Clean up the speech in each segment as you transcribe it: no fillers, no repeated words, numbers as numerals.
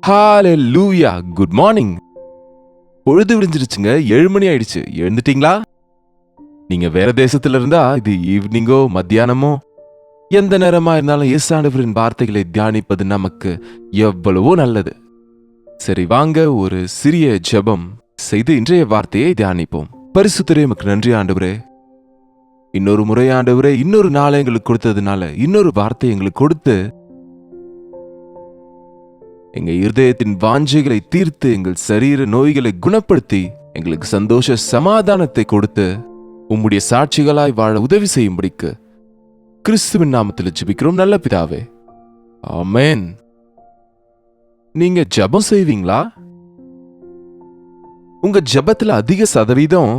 ஹalleluya good morning. பொழுது விடிஞ்சிருச்சுங்க. 7 மணி ஆயிடுச்சு. எழுந்துட்டீங்களா? நீங்க வேற தேசத்துல இருந்தா இது ஈவினிங்கோ மத்தியானமோ எந்த நேரமா இருந்தாலும் இயேசுவின் வார்த்தைகளை தியானிப்பது நமக்கு எவ்வளவோ நல்லது. சரி, வாங்க ஒரு சிறிய ஜெபம் செய்து இன்றைய வார்த்தையை தியானிப்போம். பரிசுத்தரே, உமக்கு நன்றி ஆண்டவரே. இன்னொரு முறை ஆண்டவரே, இன்னொரு நாளை எங்களுக்கு கொடுத்ததுனால, இன்னொரு வார்த்தை எங்களுக்கு கொடுத்து எங்க இருதயத்தின் வாஞ்சைகளை தீர்த்து, எங்கள் சரீர நோய்களை குணப்படுத்தி, எங்களுக்கு சந்தோஷ சமாதானத்தை கொடுத்து, உம்முடைய சாட்சிகளாய் வாழ உதவி செய்யும்படிக்கு கிறிஸ்துவின் நாமத்தில் ஜெபிக்கிறோம் நல்ல பிதாவே, ஆமென். நீங்க ஜெபம் செய்வீங்களா? உங்க ஜெபத்துல அதிக சதவீதம்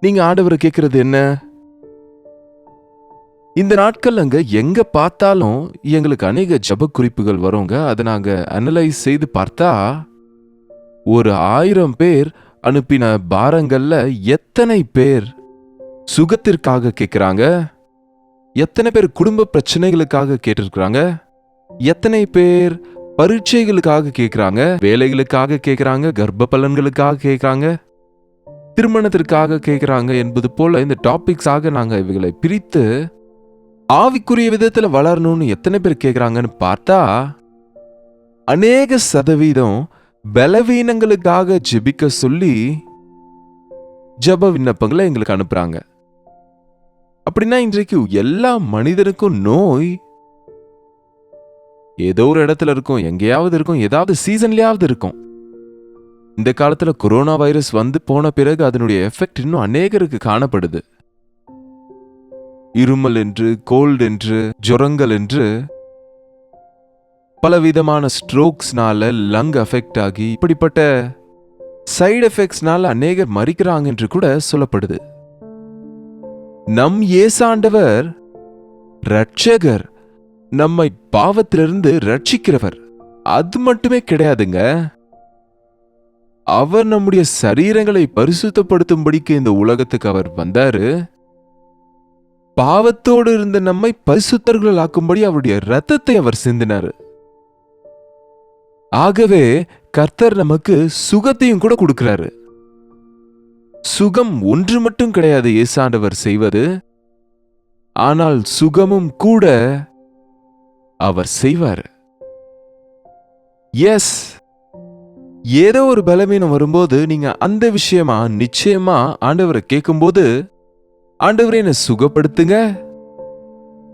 நீங்க ஆண்டவரை கேட்கறது என்ன? இந்த நாட்கள் அங்க எங்க பார்த்தாலும் எங்களுக்கு அநேக ஜெப குறிப்புகள் வருங்க. அதை நாங்க அனலைஸ் செய்து பார்த்தா, ஒரு 1000 பேர் அனுப்பின பாரங்கள்ல எத்தனை பேர் சுகத்திற்காக கேட்கிறாங்க, எத்தனை பேர் குடும்ப பிரச்சனைகளுக்காக கேட்டிருக்கிறாங்க, எத்தனை பேர் பரீட்சைகளுக்காக கேட்கிறாங்க, வேலைகளுக்காக கேட்கிறாங்க, கர்ப்ப பலன்களுக்காக கேட்கிறாங்க, திருமணத்திற்காக கேட்கிறாங்க என்பது போல இந்த டாபிக்ஸாக நாங்க இவைகளை பிரித்து ஆவிக்குரிய விதத்துல வளரணும்னு எத்தனை பேர் கேட்கிறாங்கன்னு பார்த்தா, அநேக சதவீதம் பலவீனங்களுக்காக ஜெபிக்க சொல்லி ஜெப விண்ணப்பங்களை எங்களுக்கு அனுப்புறாங்க. அப்படின்னா இன்றைக்கு எல்லா மனிதனுக்கும் நோய் ஏதோ ஒரு இடத்துல இருக்கும், எங்கேயாவது இருக்கும், ஏதாவது சீசன்லயாவது இருக்கும். இந்த காலத்துல கொரோனா வைரஸ் வந்து போன பிறகு அதனுடைய எஃபெக்ட் இன்னும் அநேகருக்கு காணப்படுது. இருமல் என்று, கோல்டு என்று, ஜுரங்கள் என்று, பலவிதமான ஸ்ட்ரோக்ஸ்னால லங் அஃபெக்ட் ஆகி இப்படிப்பட்ட சைடு எஃபெக்ட்ஸ்னால அநேகர் மரிக்கிறாங்க என்று கூட சொல்லப்படுது. நம் இயேசாண்டவர் ரட்சகர், நம்மை பாவத்திலிருந்து ரட்சிக்கிறவர். அது மட்டுமே கிடையாதுங்க, அவர் நம்முடைய சரீரங்களை பரிசுத்தப்படுத்தும்படிக்கு இந்த உலகத்துக்கு அவர் வந்தாரு. பாவத்தோடு இருந்த நம்மை பரிசுத்தர்கள் ஆக்கும்படி அவருடைய இரத்தத்தை அவர் சிந்தினார். ஆகவே கர்த்தர் நமக்கு சுகத்தையும் கூட கொடுக்கிறாரு. சுகம் ஒன்று மட்டும் கிடையாது இயேசாண்டவர் செய்வது, ஆனால் சுகமும் கூட அவர் செய்வார். எஸ், ஏதோ ஒரு பலவீனம் வரும்போது நீங்க அந்த விஷயமா நிச்சயமா ஆண்டவரை கேட்கும்போது, ஆண்டவரே என்னை சுகப்படுத்துங்க,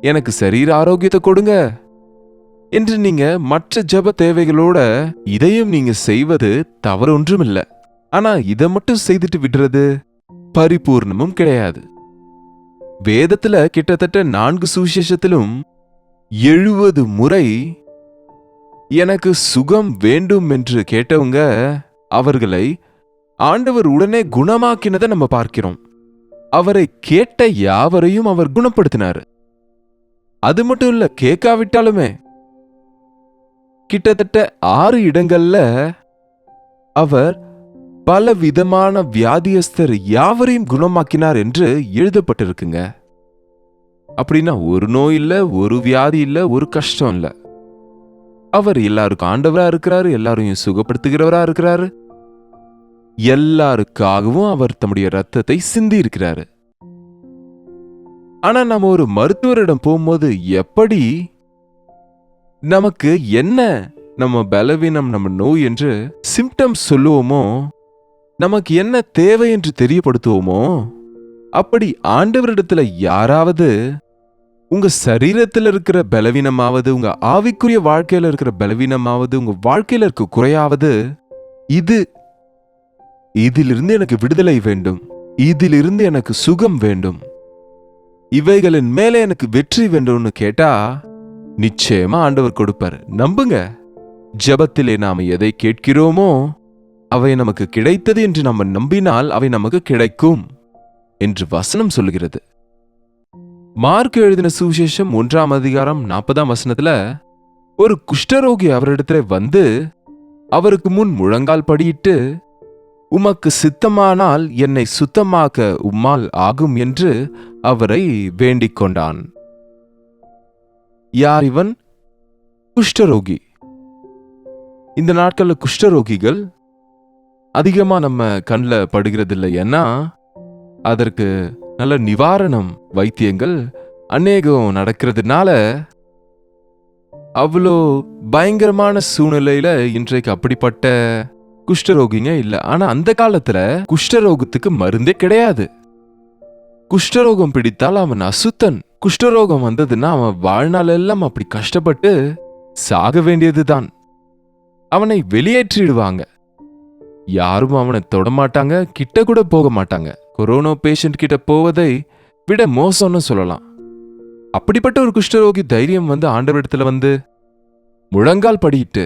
எனக்கு சரீர ஆரோக்கியத்தை கொடுங்க என்று நீங்க மற்ற ஜெப தேவைகளோட இதையும் நீங்க செய்வது தவறு ஒன்றும் இல்லை. ஆனா இதை மட்டும் செய்துட்டு விடுறது பரிபூர்ணமும் கிடையாது. வேதத்துல கிட்டத்தட்ட 4 சுவிசேஷத்திலும் 70 முறை எனக்கு சுகம் வேண்டும் என்று கேட்டவங்க அவர்களை ஆண்டவர் உடனே குணமாக்கினதை நம்ம பார்க்கிறோம். அவரை கேட்ட யாவரையும் அவர் குணப்படுத்தினார். அது மட்டும் இல்ல, கேட்காவிட்டாலுமே கிட்டத்தட்ட 6 இடங்கள்ல அவர் பல விதமான வியாதியஸ்தர் யாவரையும் குணமாக்கினார் என்று எழுதப்பட்டிருக்குங்க. அப்படின்னா ஒரு நோய் இல்ல, ஒரு வியாதி இல்ல, ஒரு கஷ்டம் இல்ல. அவர் எல்லாருக்கும் ஆண்டவரா இருக்கிறாரு, எல்லாரையும் சுகப்படுத்துகிறவரா இருக்கிறாரு, எல்லாருக்காகவும் அவர் தம்முடைய ரத்தத்தை சிந்தி இருக்கிறாரு. ஆனா நம்ம ஒரு மருத்துவரிடம் போகும்போது எப்படி நமக்கு என்ன நம்ம பலவீனம், நம்ம நோய் என்று சிம்டம்ஸ் சொல்லுவோமோ, நமக்கு என்ன தேவை என்று தெரியப்படுத்துவோமோ, அப்படி ஆண்டவரிடத்துல யாராவது உங்க சரீரத்தில் இருக்கிற பலவீனமாவது, உங்க ஆவிக்குரிய வாழ்க்கையில இருக்கிற பலவீனமாவது, உங்க வாழ்க்கையில இருக்க குறையாவது, இதிலிருந்து எனக்கு விடுதலை வேண்டும், இதிலிருந்து எனக்கு சுகம் வேண்டும், இவைகளின் மேலே எனக்கு வெற்றி வேண்டும்னு கேட்டா நிச்சயமா ஆண்டவர் கொடுப்பார். நம்புங்க. ஜெபத்திலே நாம எதை கேட்கிறோமோ அவை நமக்கு கிடைத்தது என்று நம்ம நம்பினால் அவை நமக்கு கிடைக்கும் என்று வசனம் சொல்லுகிறது. மார்க் எழுதின சுவிசேஷம் 1ஆம் அதிகாரம் 40ஆம் வசனத்துல ஒரு குஷ்டரோகி அவரிடத்துல வந்து அவருக்கு முன் முழங்கால் படியிட்டு, உமக்கு சித்தமானால் என்னை சுத்தமாக்க உம்மால் ஆகும் என்று அவரை வேண்டிக் கொண்டான். யார் இவன்? குஷ்டரோகி. இந்த நாட்கள்ல குஷ்டரோகிகள் அதிகமா நம்ம கண்ணில் படுகிறது இல்லை. ஏன்னா அதற்கு நல்ல நிவாரணம் வைத்தியங்கள் அநேகம் நடக்கிறதுனால அவ்வளோ பயங்கரமான சூழ்நிலையில இன்றைக்கு அப்படிப்பட்ட குஷ்டரோகிங்க இல்ல. ஆனா அந்த காலத்துல குஷ்டரோகத்துக்கு மருந்தே கிடையாது. குஷ்டரோகம் பிடித்தால் அவன் அசுத்தன். குஷ்டரோகம் வந்ததுன்னா அவன் வாழ்நாள் எல்லாம் அப்படி கஷ்டப்பட்டு சாக வேண்டியதுதான். அவனை வெளியேற்றிடுவாங்க. யாரும் அவனை தொடமாட்டாங்க, கிட்ட கூட போக மாட்டாங்க. கொரோனா பேஷண்ட் கிட்ட போவதை விட மோசம்னு சொல்லலாம். அப்படிப்பட்ட ஒரு குஷ்டரோகி தைரியம் வந்து ஆண்டவரிடத்துல வந்து முழங்கால் படியிட்டு,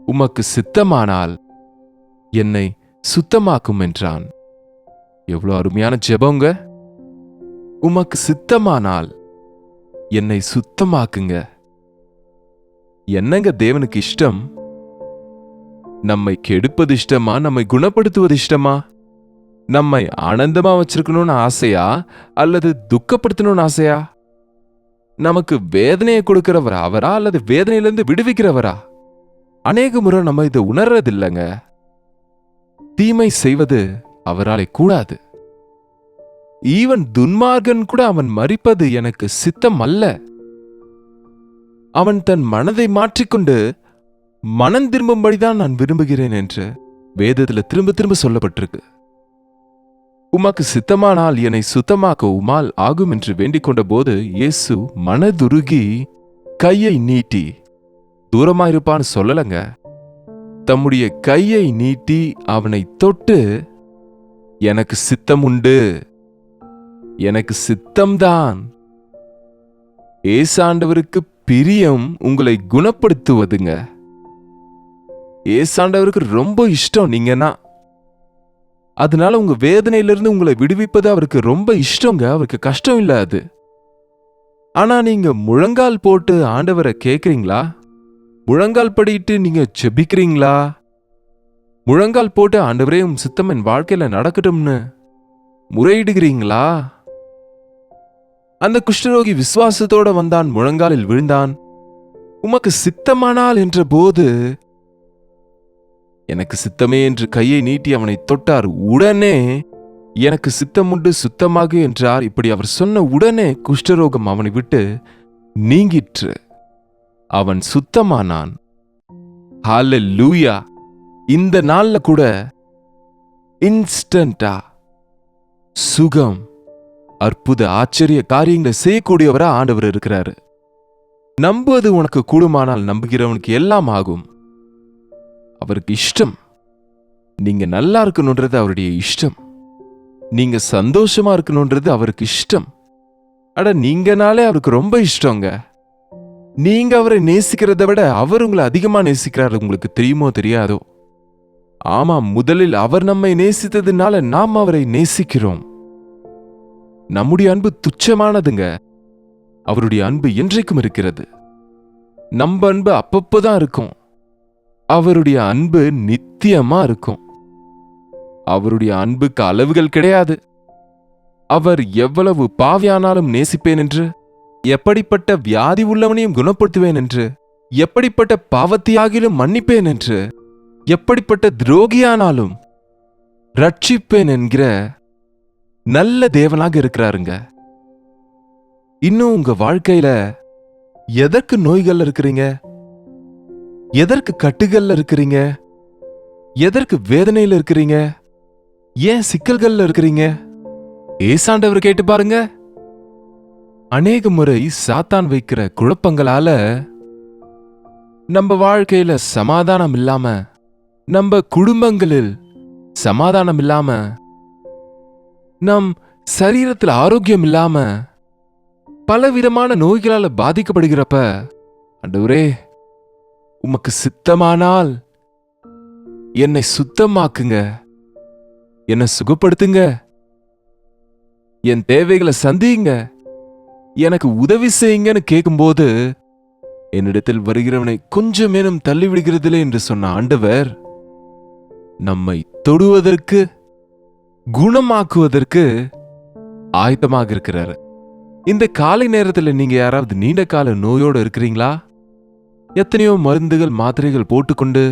உமக்கு சித்தமானால் என்னை சுத்தமாக்கும் என்றான். எவ்வளவு அருமையான ஜெபங்க. உமக்கு சித்தமானால் என்னை சுத்தமாக்குங்க. என்னங்க தேவனுக்கு இஷ்டம்? நம்மை கெடுப்பது இஷ்டமா, நம்மை குணப்படுத்துவது இஷ்டமா? நம்மை ஆனந்தமா வச்சிருக்கணும்னு ஆசையா அல்லது துக்கப்படுத்தணும்னு ஆசையா? நமக்கு வேதனையை கொடுக்கிறவரா அவரா அல்லது வேதனையிலிருந்து விடுவிக்கிறவரா? அநேக முறை நம்ம இதை உணர்றதில்லைங்க. தீமை செய்வது அவராலே கூடாது. ஈவன் துன்மார்கன் கூட அவன் மரிப்பது எனக்கு சித்தம் அல்ல. அவன் தன் மனதை மாற்றிக்கொண்டு மனம் திரும்பும்படிதான் நான் விரும்புகிறேன் என்று வேதத்துல திரும்ப திரும்ப சொல்லப்பட்டிருக்கு. உமக்கு சித்தமானால் என்னை சுத்தமாக்க உமால் ஆகும் என்று வேண்டிக் கொண்ட போது இயேசு மனதுருகி கையை நீட்டி, தூரமாயிருப்பான்னு சொல்லலங்க, தம்முடைய கையை நீட்டி அவனை தொட்டு, எனக்கு சித்தம் உண்டு, எனக்கு சித்தம்தான். ஏசாண்டவருக்கு பிரியம் உங்களை குணப்படுத்துவதுங்க. ஏசாண்டவருக்கு ரொம்ப இஷ்டம் நீங்கன்னா. அதனால உங்க வேதனையிலிருந்து உங்களை விடுவிப்பது அவருக்கு ரொம்ப இஷ்டங்க. அவருக்கு கஷ்டம் இல்ல அது. ஆனா நீங்க முழங்கால் போட்டு ஆண்டவரை கேட்கறீங்களா? முழங்கால் படிட்டு நீங்க ஜெபிக்கிறீங்களா? முழங்கால் போட்டு ஆண்டவரே உம் சித்தம் என் வாழ்க்கையில நடக்கட்டும்னு முறையிடுகிறீங்களா? அந்த குஷ்டரோகி விசுவாசத்தோட வந்தான், முழங்காலில் விழுந்தான். உமக்கு சித்தமானால் என்ற போது எனக்கு சித்தமே என்று கையை நீட்டி அவனை தொட்டார். உடனே எனக்கு சித்தம் உண்டு, சுத்தமாக என்றார். இப்படி அவர் சொன்ன உடனே குஷ்டரோகம் அவனை விட்டு நீங்கிற்று. அவன் சுத்தமானான். ஹல்லேலூயா. இந்த நாள்ல கூட இன்ஸ்டன்டா சுகம், அற்புத ஆச்சரிய காரியங்களை செய்யக்கூடியவரா ஆண்டவர் இருக்கிறாரு. நம்புவது உனக்கு கூடுமானால் நம்புகிறவனுக்கு எல்லாம் ஆகும். அவருக்கு இஷ்டம். நீங்க நல்லா இருக்கணும்ன்றது அவருடைய இஷ்டம். நீங்க சந்தோஷமா இருக்கணும்ன்றது அவருக்கு இஷ்டம். அட நீங்கனாலே அவருக்கு ரொம்ப இஷ்டங்க. நீங்க அவரை நேசிக்கிறத விட அவர் உங்களை அதிகமா நேசிக்கிறாரு. உங்களுக்கு தெரியுமோ தெரியாதோ? ஆமாம், முதலில் அவர் நம்மை நேசித்ததுனால நாம் அவரை நேசிக்கிறோம். நம்முடைய அன்பு துச்சமானதுங்க. அவருடைய அன்பு என்றைக்கும் இருக்கிறது. நம்ம அன்பு அப்பப்போதான் இருக்கும். அவருடைய அன்பு நித்தியமா இருக்கும். அவருடைய அன்புக்கு அளவுகள் கிடையாது. அவர் எவ்வளவு பாவியானாலும் நேசிப்பேன் என்று, எப்படிப்பட்ட வியாதி உள்ளவனையும் குணப்படுத்துவேன் என்று, எப்படிப்பட்ட பாவத்தியாகிலும் மன்னிப்பேன் என்று, எப்படிப்பட்ட துரோகியானாலும் ரட்சிப்பேன் என்கிற நல்ல தேவனாக இருக்கிறாருங்க. இன்னும் உங்க வாழ்க்கையில எதற்கு நோய்கள் இருக்கிறீங்க? எதற்கு கட்டுகள்ல இருக்கிறீங்க? எதற்கு வேதனையில இருக்கிறீங்க? ஏன் சிக்கல்கள்ல இருக்கிறீங்க? ஏசாண்டவர் கேட்டு பாருங்க. அநேக முறை சாத்தான் வைக்கிற குழப்பங்களால நம்ம வாழ்க்கையில சமாதானம் இல்லாம, நம்ம குடும்பங்களில் சமாதானம் இல்லாம, நம் சரீரத்தில் ஆரோக்கியம் இல்லாம, பலவிதமான நோய்களால பாதிக்கப்படுகிறப்ப, ஆண்டவரே உமக்கு சித்தமானால் என்னை சுத்தமாக்குங்க, என்னை சுகப்படுத்துங்க, என் தேவைகளை சந்திங்க, எனக்கு உதவி செய்யுங்கன்னு கேட்கும்போது, என்னிடத்தில் வருகிறவனை கொஞ்சமேனும் தள்ளிவிடுகிறதில்லை என்று சொன்ன ஆண்டவர் நம்மை தொடுவதற்கு, குணமாக்குவதற்கு ஆயத்தமாக இருக்கிறார். இந்த காலை நேரத்தில் நீங்க யாராவது நீண்ட கால நோயோடு இருக்கிறீங்களா? எத்தனையோ மருந்துகள் மாத்திரைகள் போட்டுக்கொண்டு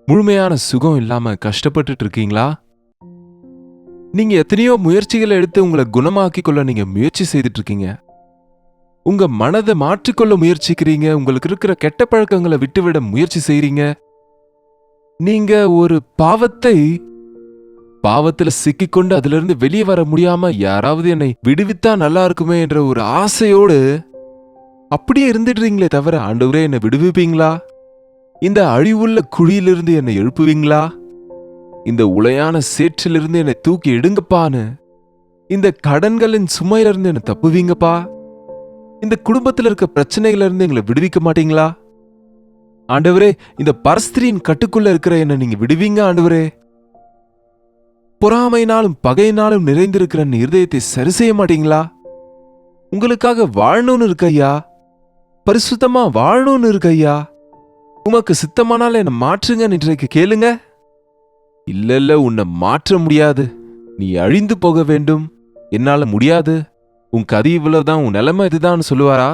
முழுமையான சுகம் இல்லாம கஷ்டப்பட்டுட்டு இருக்கீங்களா? நீங்க எத்தனையோ முயற்சிகளை எடுத்து உங்களை குணமாக்கிக் கொள்ள நீங்க முயற்சி செய்துட்டு இருக்கீங்க. உங்க மனதை மாற்றிக்கொள்ள முயற்சிக்கிறீங்க. உங்களுக்கு இருக்கிற கெட்ட பழக்கங்களை விட்டுவிட முயற்சி செய்றீங்க. நீங்க ஒரு பாவத்துல சிக்கிக்கொண்டு அதிலிருந்து வெளியே வர முடியாம யாராவது என்னை விடுவித்தா நல்லா இருக்குமே என்ற ஒரு ஆசையோடு அப்படியே இருந்துடுறீங்களே தவிர, ஆண்டவரே என்னை விடுவிப்பீங்களா? இந்த அழிவுள்ள குழியிலிருந்து என்னை எழுப்புவீங்களா? இந்த உளையான சேற்றிலிருந்து என்னை தூக்கி எடுங்கப்பான்னு, இந்த கடன்களின் சுமையிலிருந்து என்னை தப்புவீங்கப்பா, இந்த குடும்பத்தில் இருக்க பிரச்சனைகள் இருந்து எங்களை விடுவிக்க மாட்டீங்களா? ஆண்டவரே, இந்த பரஸ்திரியின் கட்டுக்குள்ள இருக்கிற என்ன நீங்க விடுவீங்க ஆண்டவரே. பொறாமையினாலும் பகையினாலும் நிறைந்திருக்கிற இருதயத்தை சரி செய்ய மாட்டீங்களா? உங்களுக்காக வாழணும்னு இருக்க ஐயா, பரிசுத்தமா வாழணும்னு இருக்க ஐயா. உமக்கு சித்தமானால என்ன மாற்றுங்க இன்றைக்கு கேளுங்க. இல்ல உன்னை மாற்ற முடியாது, நீ அழிந்து போக வேண்டும், என்னால முடியாது, உன் கதி இவ்வளவுதான், உன் நிலைமை இதுதான் சொல்லுவாரா?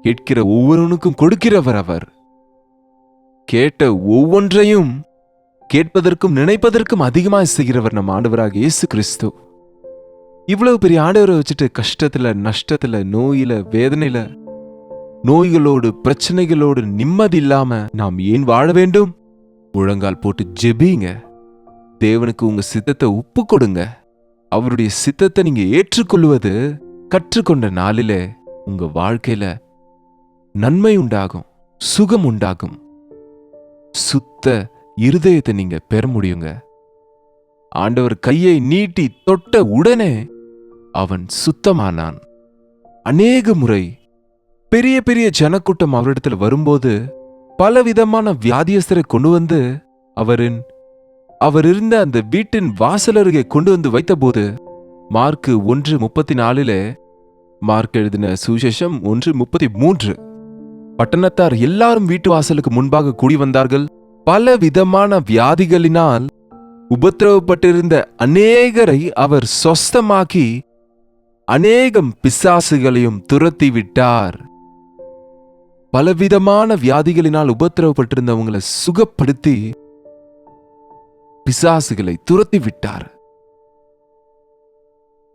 கேட்கிற ஒவ்வொருவனுக்கும் கொடுக்கிறவர் அவர். கேட்ட ஒவ்வொன்றையும் கேட்பதற்கும் நினைப்பதற்கும் அதிகமாக செய்கிறவர் நம் ஆண்டவராக இயேசு கிறிஸ்து. இவ்வளவு பெரிய ஆண்டவரை வச்சுட்டு கஷ்டத்துல, நஷ்டத்துல, நோயில, வேதனையில, நோய்களோடு பிரச்சனைகளோடு நிம்மதி இல்லாம நாம் ஏன் வாழ வேண்டும்? முழங்கால் போட்டு ஜெபிங்க. தேவனுக்கு உங்க சித்தத்தை ஒப்பு கொடுங்க. அவருடைய சித்தத்தை நீங்க ஏற்றுக்கொள்வது கற்றுக்கொண்ட நாளிலே உங்க வாழ்க்கையில நன்மை உண்டாகும், சுகம் உண்டாகும், சுத்த இருதயத்தை நீங்க பெற முடியுங்க. ஆண்டவர் கையை நீட்டி தொட்ட உடனே அவன் சுத்தமானான். அநேக முறை பெரிய பெரிய ஜனக்கூட்டம் அவரிடத்தில் வரும்போது பலவிதமான வியாதியஸ்தரை கொண்டு வந்து அவர் இருந்த அந்த வீட்டின் வாசல் அருகே கொண்டு வந்து வைத்தபோது, மார்க்கு 1:34 மார்க் எழுதின சுவிசேஷம் 1:33, பட்டணத்தார் எல்லாரும் வீட்டு வாசலுக்கு முன்பாக கூடி வந்தார்கள். பல விதமான வியாதிகளினால் உபத்திரவப்பட்டிருந்த அநேகரை அவர் சொஸ்தமாக்கி அநேகம் பிசாசுகளையும் துரத்தி விட்டார். பலவிதமான வியாதிகளினால் உபத்திரவப்பட்டிருந்தவங்களை சுகப்படுத்தி பிசாசுகளை துரத்தி விட்டார்.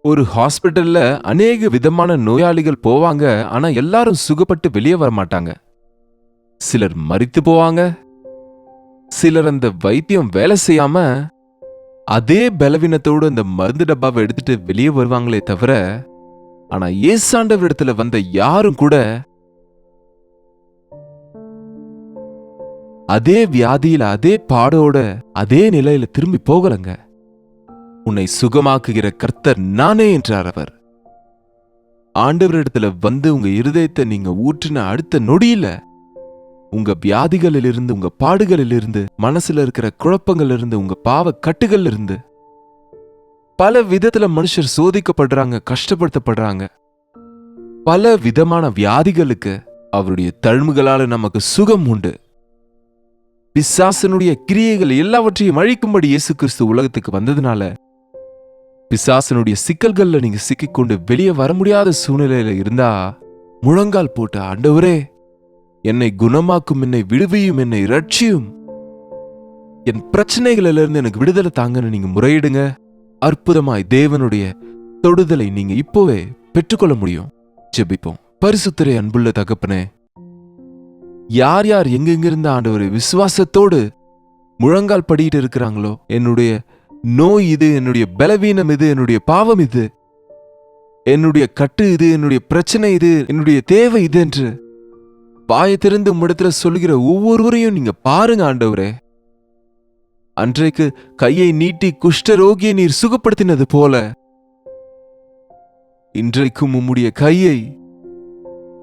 ஒரு ஹாஸ்பிட்டல்ல அநேக விதமான நோயாளிகள் போவாங்க, ஆனா எல்லாரும் சுகப்பட்டு வெளியே வர மாட்டாங்க. சிலர் மரித்து போவாங்க, சிலர் அந்த வைத்தியம் வேலை செய்யாம அதே பலவீனத்தோடு அந்த மருந்து டப்பாவை எடுத்துட்டு வெளியே வருவாங்களே தவிர, ஆனா இயேசாண்டவர் இடத்துல வந்த யாரும் கூட அதே வியாதியில, அதே பாடோட, அதே நிலையில திரும்பி போகலங்க. உன்னை சுகமாக்குகிற கர்த்தர் நானே என்றார் அவர். ஆண்டவரிடத்துல வந்து உங்க இருதயத்தை நீங்க ஊற்றின அடுத்த நொடியில உங்க வியாதிகளிலிருந்து, உங்க பாடுகளிலிருந்து, மனசுல இருக்கிற குழப்பங்களிலிருந்து, உங்க பாவ கட்டுகளிலிருந்து, பல விதத்துல மனுஷர் சோதிக்கப்படுறாங்க, கஷ்டப்படுத்தப்படுறாங்க. பல விதமான வியாதிகளுக்கு அவருடைய தழும்புகளால நமக்கு சுகம் உண்டு. பிசாசனுடைய கிரியைகள் எல்லாவற்றையும் அழிக்கும்படி இயேசு கிறிஸ்து உலகத்துக்கு வந்ததுனால பிசாசனுடைய சிக்கல்கள்ல நீங்க சிக்கிக்கொண்டு வெளியே வர முடியாத சூழ்நிலையில இருந்தா, முழங்கால் போட்டு ஆண்டவரே என்னை குணமாக்கும், என்னை விடுவியும், என்னை ரட்சியும், என் பிரச்சனைகளிலிருந்து எனக்கு விடுதலை தாங்கன்னு நீங்க முறையிடுங்க. அற்புதமாய் தேவனுடைய தொடுதலை நீங்க இப்போவே பெற்றுக்கொள்ள முடியும். ஜெபிப்போம். பரிசுத்தரே, அன்புள்ள தகப்பனே, யார் யார் எங்கெங்கிருந்த ஆண்டவரே விசுவாசத்தோடு முழங்கால் படிட்டு இருக்கிறாங்களோ, என்னுடைய நோய் இது, என்னுடைய பலவீனம் இது, என்னுடைய பாவம் இது, என்னுடைய கட்டு இது, என்னுடைய பிரச்சனை இது, என்னுடைய தேவை இது என்று வாயத்திலிருந்து உம்மிடத்துல சொல்லுகிற ஒவ்வொருவரையும் நீங்க பாருங்க ஆண்டவரே. அன்றைக்கு கையை நீட்டி குஷ்டரோகியை நீர் சுகப்படுத்தினது போல இன்றைக்கும் உம்முடைய கையை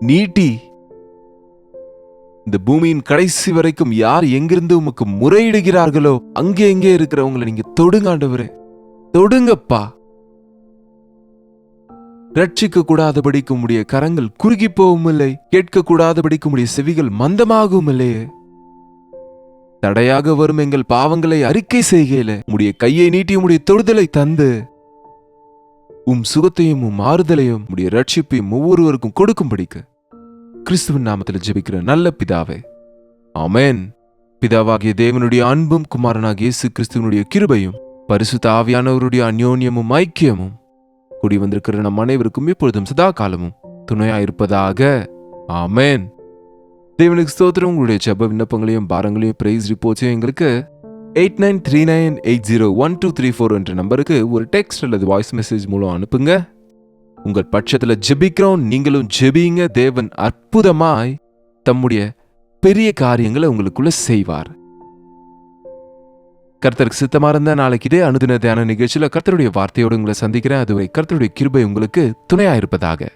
நீட்டி இந்த பூமியின் கடைசி வரைக்கும் யார் எங்கிருந்து உமக்கு முறையிடுகிறார்களோ அங்கே எங்கே இருக்கிறவங்களை நீங்க தொடுங்க ஆண்டவரே, தொடுங்கப்பா. ரட்சிக்க கூடாதபடிக்கு உம்முடைய கரங்கள் குறுகி போவும் இல்லை, கேட்க கூடாதபடிக்கு உம்முடைய செவிகள் மந்தமாகவும் இல்லையே. தடையாக வரும் எங்கள் பாவங்களை அறிக்கை செய்கையில உம்முடைய கையை நீட்டி உம்முடைய தொடுதலை தந்து உம் சுகத்தையும் உம் ஆறுதலையும் உம்முடைய ரட்சிப்பையும் ஒவ்வொருவருக்கும் கொடுக்கும்படிக்கு கிறிஸ்துவின் நாமத்தில் ஜெபிக்கிற நல்ல பிதாவே. ஆமென். பிதாவாகிய தேவனுடைய அன்பும் குமாரனாகிய இயேசு கிறிஸ்துவனுடைய கிருபையும் பரிசுத்த ஆவியானவருடைய அந்யோன்யமும் ஐக்கியமும் கூடி வந்திருக்கிற நம் அனைவருக்கும் இப்பொழுதும் சதா காலமும் துணையாயிருப்பதாக. ஆமென். தேவனுக்கு ஸ்தோத்திரம். உங்களுடைய ஜெப விண்ணப்பங்களையும் பாரங்களையும் பிரைஸ் ரிப்போர்ட்ஸையும் எங்களுக்கு 8939801234 என்ற நம்பருக்கு ஒரு டெக்ஸ்ட் அல்லது வாய்ஸ் மெசேஜ் மூலம் அனுப்புங்க. உங்கள் பட்சத்துல ஜெபிக்கிறோம், நீங்களும் ஜெபிங்க. தேவன் அற்புதமாய் தம்முடைய பெரிய காரியங்களை உங்களுக்குள்ள செய்வார். கர்த்தருக்கு சித்தமா இருந்தா நாளைக்கு இதே அனுதின தியான நிகழ்ச்சியில கர்த்தருடைய வார்த்தையோடு உங்களை சந்திக்கிறேன். அதுவரை கர்த்தருடைய கிருபை உங்களுக்கு துணையாயிருப்பதாக.